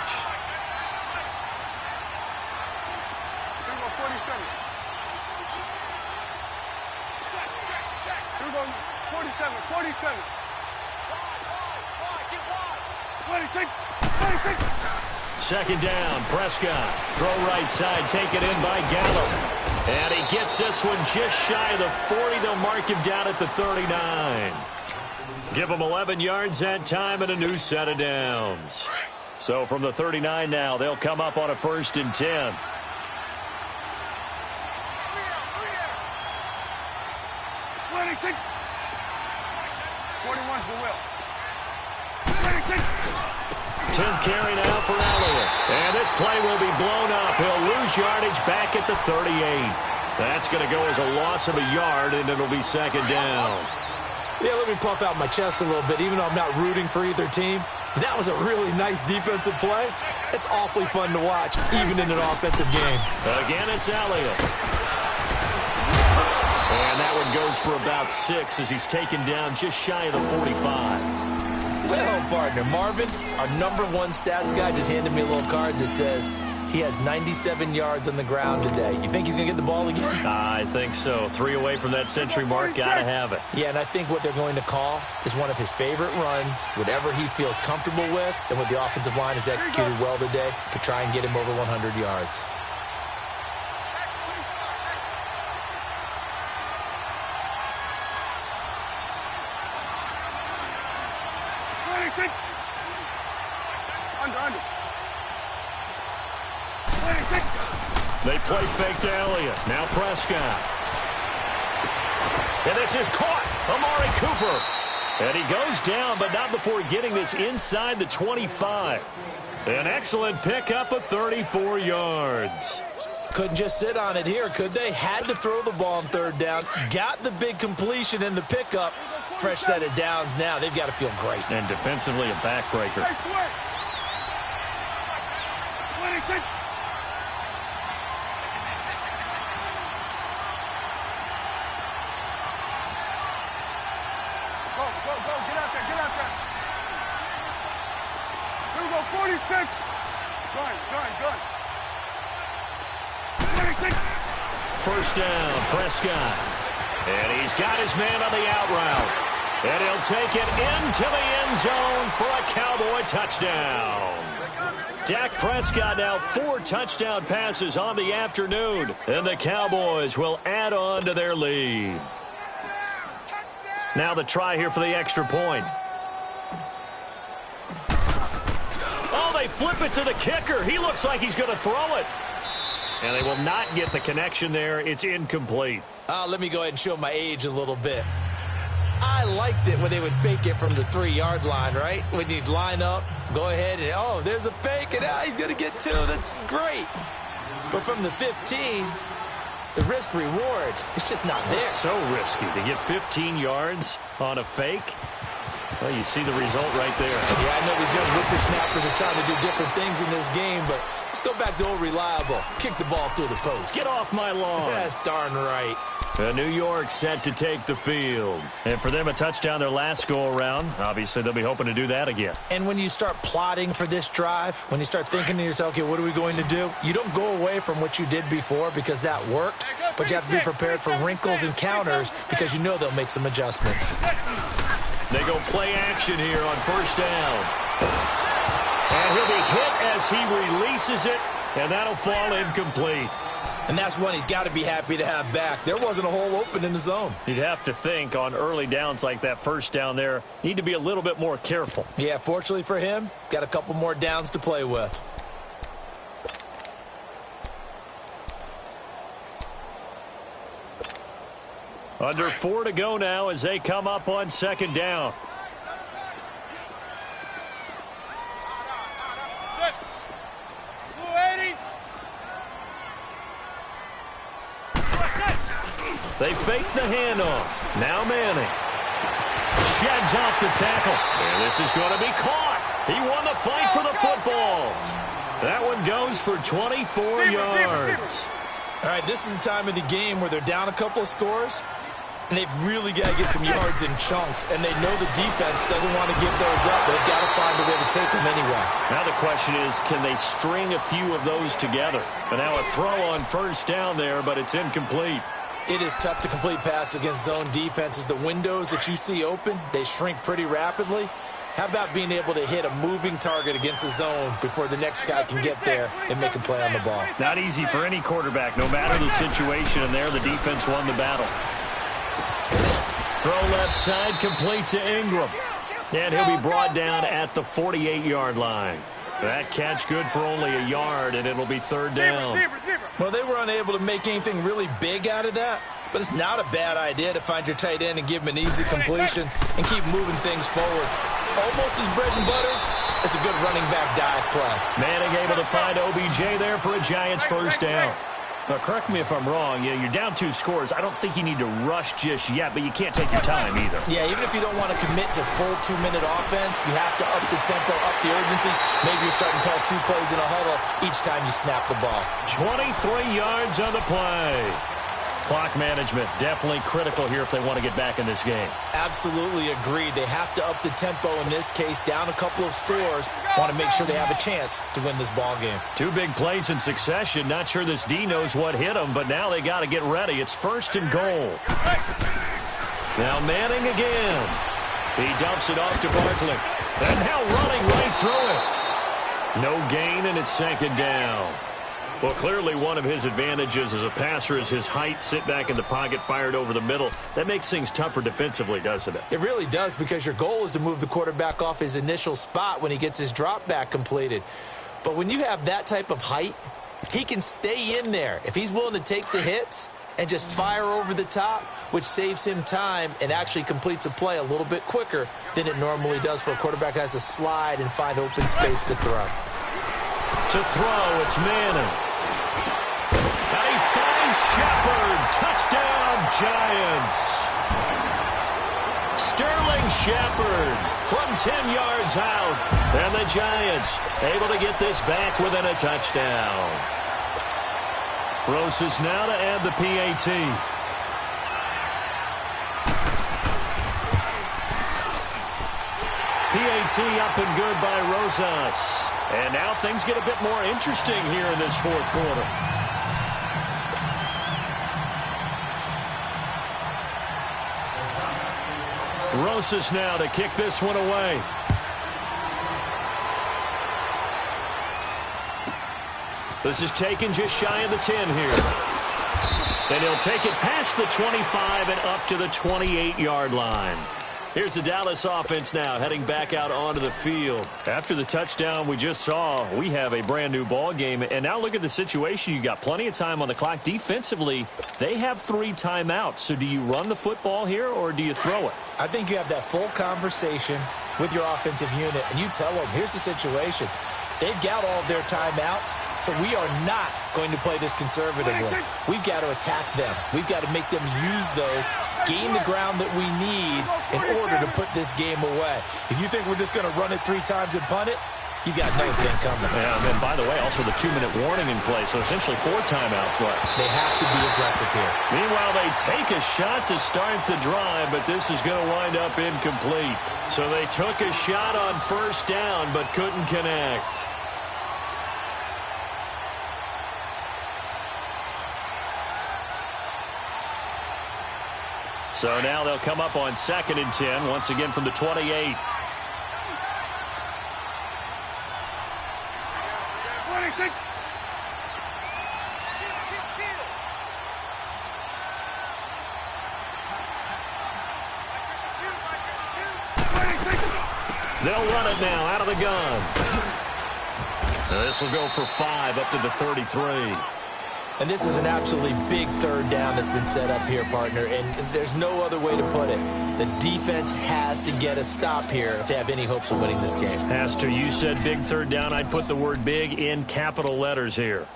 Second down, Prescott. Throw right side, taken in by Gallup. And he gets this one just shy of the 40. They'll mark him down at the 39. Give him 11 yards that time and a new set of downs. So from the 39 now, they'll come up on a 1st and 10. Tenth carry now for Elliott. And this play will be blown up. He'll lose yardage back at the 38. That's going to go as a loss of a yard, and it'll be 2nd down. Yeah, let me puff out my chest a little bit, even though I'm not rooting for either team. That was a really nice defensive play. It's awfully fun to watch, even in an offensive game. Again, it's Elliott. And that one goes for about 6 as he's taken down just shy of the 45. Well, partner, Marvin, our #1 stats guy just handed me a little card that says he has 97 yards on the ground today. You think he's going to get the ball again? I think so. 3 away from that century mark. Got to have it. Yeah, and I think what they're going to call is one of his favorite runs, whatever he feels comfortable with, and what the offensive line has executed well today to try and get him over 100 yards. They play fake to Elliott. Now Prescott. And this is caught. Amari Cooper. And he goes down, but not before getting this inside the 25. An excellent pickup of 34 yards. Couldn't just sit on it here, could they? Had to throw the ball on third down. Got the big completion in the pickup. Fresh set of downs now. They've got to feel great. And defensively, a backbreaker. Go, get out there. Here we go, 46. Good. 26. First down, Prescott. And he's got his man on the out route. And he'll take it into the end zone for a Cowboy touchdown. Dak Prescott now 4 touchdown passes on the afternoon. And the Cowboys will add on to their lead. Now the try here for the extra point. Oh, they flip it to the kicker. He looks like he's going to throw it. And they will not get the connection there. It's incomplete. Let me go ahead and show my age a little bit. I liked it when they would fake it from the 3-yard line, right? When you'd line up, go ahead and, oh, there's a fake, and he's going to get 2. That's great. But from the 15, the risk-reward, it's just not there. It's so risky to get 15 yards on a fake. Well, you see the result right there. Yeah, I know these young whippersnappers are trying to do different things in this game, but let's go back to old reliable. Kick the ball through the post. Get off my lawn. That's darn right. New York set to take the field. And for them, a touchdown their last go-around. Obviously, they'll be hoping to do that again. And when you start plotting for this drive, when you start thinking to yourself, okay, what are we going to do? You don't go away from what you did before because that worked, but you have to be prepared for wrinkles and counters because you know they'll make some adjustments. They go play action here on first down. And he'll be hit as he releases it, and that'll fall incomplete. And that's one he's got to be happy to have back. There wasn't a hole open in the zone. You'd have to think on early downs like that first down there, need to be a little bit more careful. Yeah, fortunately for him, got a couple more downs to play with. Under 4 to go now as they come up on second down. They fake the handoff. Now Manning. Sheds off the tackle. And this is going to be caught. He won the fight for the football. That one goes for 24 yards. All right, this is the time of the game where they're down a couple of scores, and they've really got to get some yards in chunks, and they know the defense doesn't want to give those up, but they've got to find a way to take them anyway. Now the question is, can they string a few of those together? But now a throw on first down there, but it's incomplete. It is tough to complete passes against zone defenses. The windows that you see open, they shrink pretty rapidly. How about being able to hit a moving target against a zone before the next guy can get there and make a play on the ball? Not easy for any quarterback. No matter the situation, and there the defense won the battle. Throw left side, complete to Ingram. And he'll be brought down at the 48-yard line. That catch good for only a yard, and it'll be third down. Well, they were unable to make anything really big out of that, but it's not a bad idea to find your tight end and give him an easy completion and keep moving things forward. Almost his bread and butter. It's a good running back dive play. Manning able to find OBJ there for a Giants first down. Now, correct me if I'm wrong. You're down 2 scores. I don't think you need to rush just yet, but you can't take your time either. Yeah, even if you don't want to commit to full 2-minute offense, you have to up the tempo, up the urgency. Maybe you're starting to call 2 plays in a huddle each time you snap the ball. 23 yards on the play. Clock management definitely critical here if they want to get back in this game. Absolutely agreed. They have to up the tempo in this case, down a couple of scores. Want to make sure they have a chance to win this ball game. 2 big plays in succession. Not sure this D knows what hit him, but now they got to get ready. It's first and goal. Now Manning again. He dumps it off to Barkley. And now running right through it. No gain, and it's second down. Well, clearly one of his advantages as a passer is his height. Sit back in the pocket, fired over the middle. That makes things tougher defensively, doesn't it? It really does, because your goal is to move the quarterback off his initial spot when he gets his drop back completed. But when you have that type of height, he can stay in there. If he's willing to take the hits and just fire over the top, which saves him time and actually completes a play a little bit quicker than it normally does for a quarterback that has to slide and find open space to throw. To throw, it's Manning. And he finds Shepard. Touchdown, Giants. Sterling Shepard from 10 yards out. And the Giants able to get this back within a touchdown. Rosas now to add the PAT. PAT up and good by Rosas. And now things get a bit more interesting here in this fourth quarter. Rosas now to kick this one away. This is taken just shy of the 10 here. And he'll take it past the 25 and up to the 28-yard line. Here's the Dallas offense now heading back out onto the field. After the touchdown we just saw, we have a brand new ball game. And now look at the situation. You got plenty of time on the clock. Defensively, they have 3 timeouts. So do you run the football here or do you throw it? I think you have that full conversation with your offensive unit, and you tell them, here's the situation. They've got all of their timeouts, so we are not going to play this conservatively. We've got to attack them. We've got to make them use those, gain the ground that we need in order to put this game away. If you think we're just going to run it 3 times and punt it, you got no thing coming. Yeah, and then, by the way, also the 2-minute warning in play, so essentially 4 timeouts left. They have to be aggressive here. Meanwhile, they take a shot to start the drive, but this is going to wind up incomplete. So they took a shot on first down, but couldn't connect. So now they'll come up on 2nd and 10, once again from the 28. They'll run it now out of the gun. This will go for 5 up to the 33. And this is an absolutely big 3rd down that's been set up here, partner, and there's no other way to put it. The defense has to get a stop here if they have any hopes of winning this game. Has to. You said big 3rd down. I'd put the word big in capital letters here.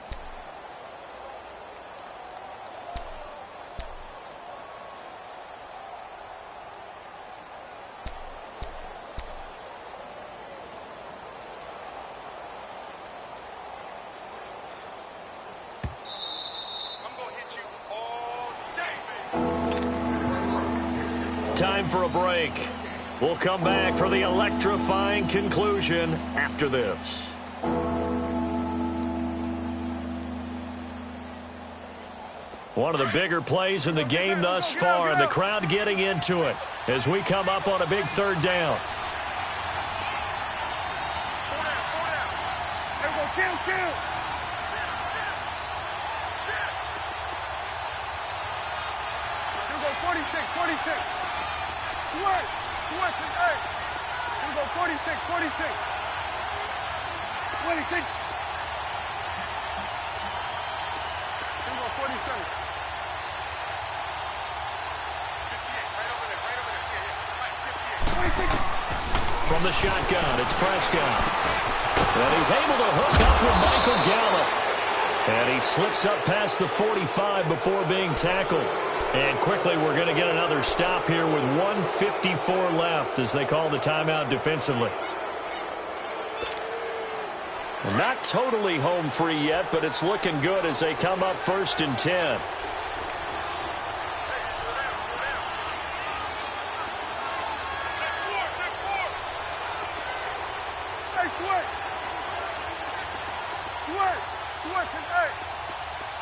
Time for a break. We'll come back for the electrifying conclusion after this. One of the bigger plays in the game thus far, and the crowd getting into it as we come up on a big 3rd down. Switch, hey. Here we go, 46. 26. Here we go, 47. 58, right over there. Yeah, 56. From the shotgun, it's Prescott. And he's able to hook up with Michael Gallup. And he slips up past the 45 before being tackled. And quickly, we're going to get another stop here with 1:54 left as they call the timeout defensively. Not totally home free yet, but it's looking good as they come up 1st and 10. Switch and 8.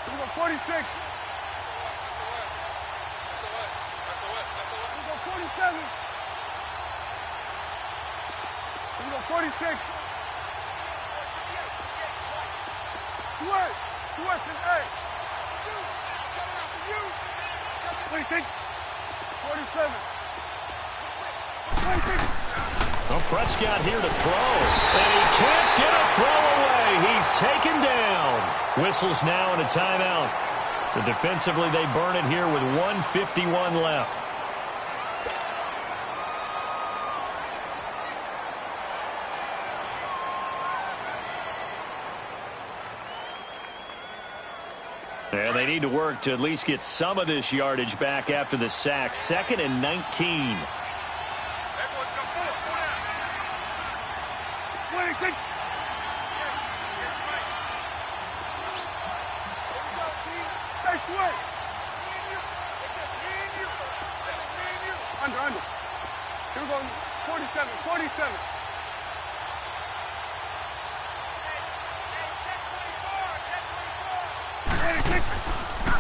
Here we go, 46. 47. So we go 46. Switch and 8. 26. 47. 26. Well, Prescott here to throw, and he can't get a throw away. He's taken down. Whistles now and a timeout. So defensively, they burn it here with 1:51 left. And they need to work to at least get some of this yardage back after the sack. 2nd and 19. Under. Here we go. 47.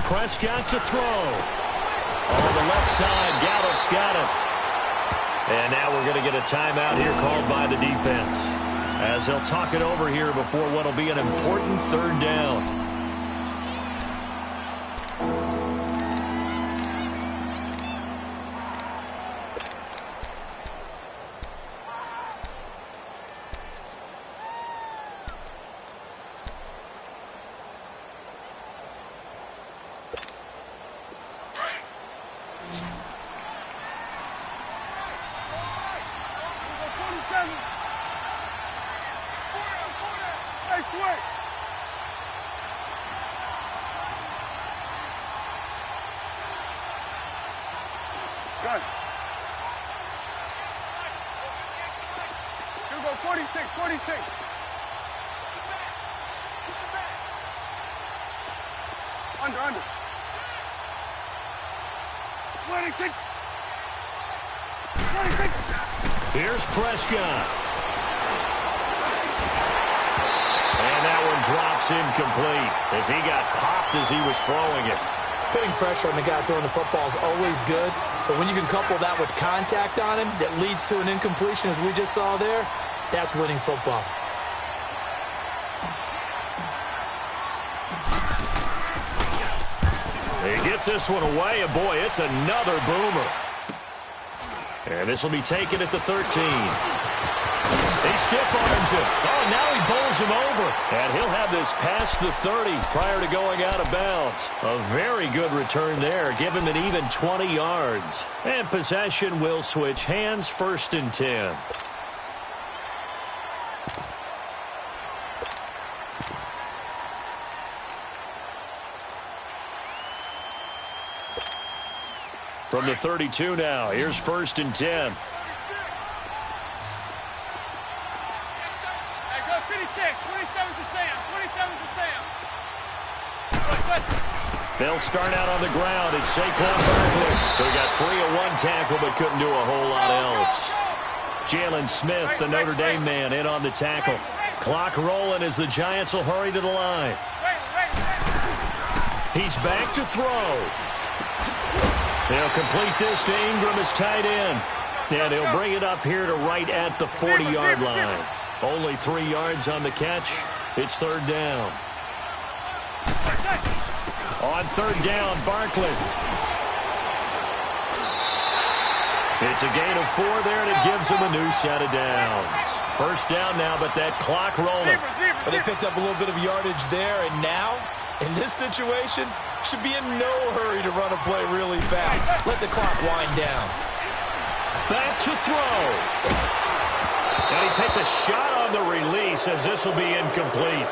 Prescott to throw. On the left side, Gallup's got it. And now we're going to get a timeout here called by the defense, as they'll talk it over here before what will be an important 3rd down. Good. Here we go. 46. Push it back. Under. 26. Here's Prescott. And that one drops incomplete as he got popped as he was throwing it. Putting pressure on the guy throwing the football is always good, but when you can couple that with contact on him that leads to an incompletion, as we just saw there, that's winning football. He gets this one away, and boy, it's another boomer. And this will be taken at the 13. He stiff-arms him. Oh, now he bowls him over. And he'll have this past the 30 prior to going out of bounds. A very good return there. Give him an even 20 yards. And possession will switch hands, 1st and 10. From the 32 now, here's 1st and 10. They'll start out on the ground. It's Saquon Barkley. So he got free of one tackle but couldn't do a whole lot else. Jalen Smith, the Notre Dame man, in on the tackle. Clock rolling as the Giants will hurry to the line. He's back to throw. They'll complete this to Ingram as tight end. And he'll bring it up here to right at the 40-yard line. Only 3 yards on the catch. It's 3rd down. On 3rd down, Barkley. It's a gain of 4 there, and it gives him a new set of downs. 1st down now, but that clock rolling. But they picked up a little bit of yardage there, and now, in this situation, should be in no hurry to run a play really fast. Let the clock wind down. Back to throw. And he takes a shot on the release as this will be incomplete.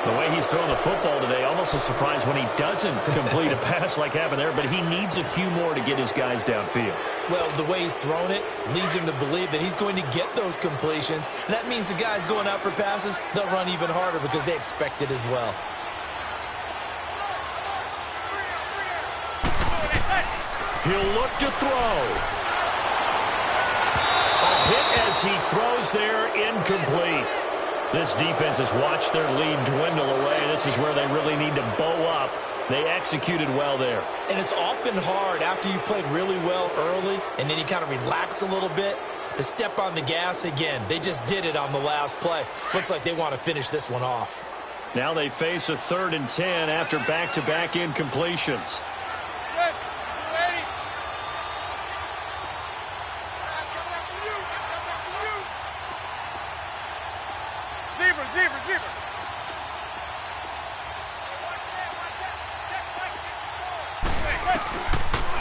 The way he's throwing the football today, almost a surprise when he doesn't complete a pass like happened there, but he needs a few more to get his guys downfield. Well, the way he's thrown it leads him to believe that he's going to get those completions. And that means the guys going out for passes, they'll run even harder because they expect it as well. He'll look to throw. A hit as he throws there, incomplete. This defense has watched their lead dwindle away. This is where they really need to bow up. They executed well there. And it's often hard after you've played really well early and then you kind of relax a little bit to step on the gas again. They just did it on the last play. Looks like they want to finish this one off. Now they face a 3rd and 10 after back-to-back incompletions.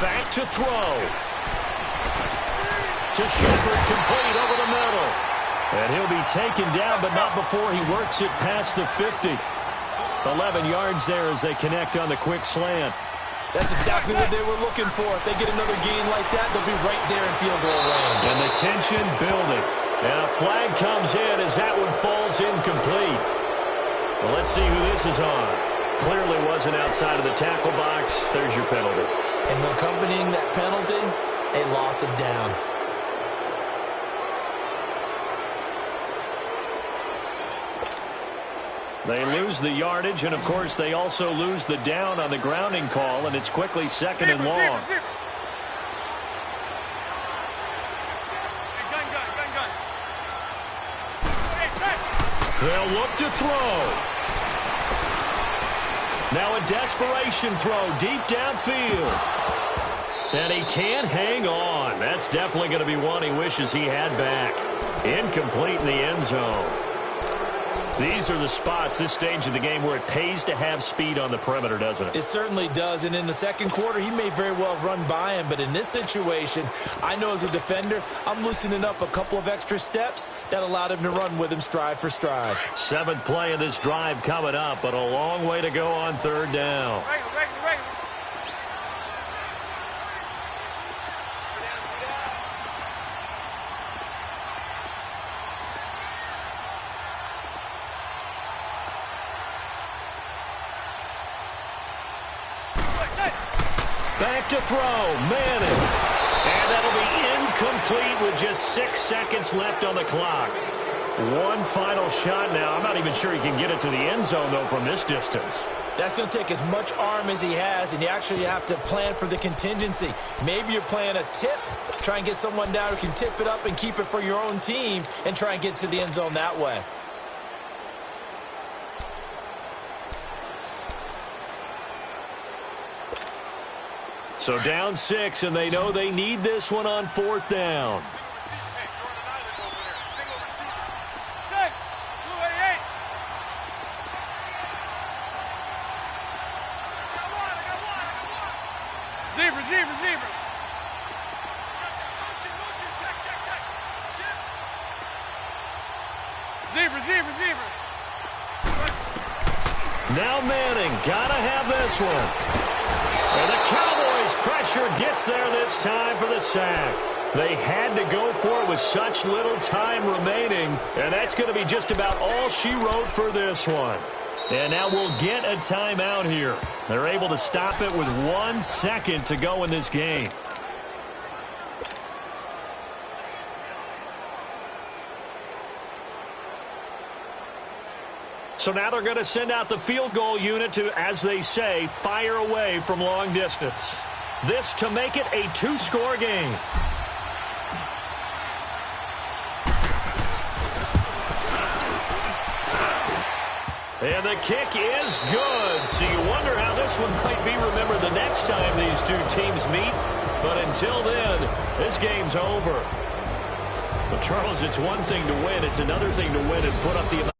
Back to throw. To Shepard, complete over the middle. And he'll be taken down, but not before he works it past the 50. 11 yards there as they connect on the quick slant. That's exactly what they were looking for. If they get another gain like that, they'll be right there in field goal range. And the tension building. And a flag comes in as that one falls incomplete. Well, let's see who this is on. Clearly wasn't outside of the tackle box. There's your penalty. And accompanying that penalty, a loss of down. They lose the yardage, and, of course, they also lose the down on the grounding call, and it's quickly second and long. They'll look to throw. Now a desperation throw deep downfield. And he can't hang on. That's definitely going to be one he wishes he had back. Incomplete in the end zone. These are the spots, this stage of the game, where it pays to have speed on the perimeter, doesn't it? It certainly does, and in the second quarter, he may very well have run by him, but in this situation, I know as a defender, I'm loosening up a couple of extra steps that allowed him to run with him stride for stride. 7th play of this drive coming up, but a long way to go on 3rd down. Back to throw, Manning. And that'll be incomplete with just 6 seconds left on the clock. One final shot now. I'm not even sure he can get it to the end zone, though, from this distance. That's going to take as much arm as he has, and you actually have to plan for the contingency. Maybe you're playing a tip, try and get someone down who can tip it up and keep it for your own team and try and get to the end zone that way. So down 6, and they know they need this one on 4th down. Now Manning, gotta have this one. And the Cowboys' pressure gets there this time for the sack. They had to go for it with such little time remaining, and that's going to be just about all she wrote for this one. And now we'll get a timeout here. They're able to stop it with 1 second to go in this game. So now they're going to send out the field goal unit to, as they say, fire away from long distance. This to make it a 2-score game. And the kick is good. So you wonder how this one might be remembered the next time these two teams meet. But until then, this game's over. But Charles, it's one thing to win. It's another thing to win and put up the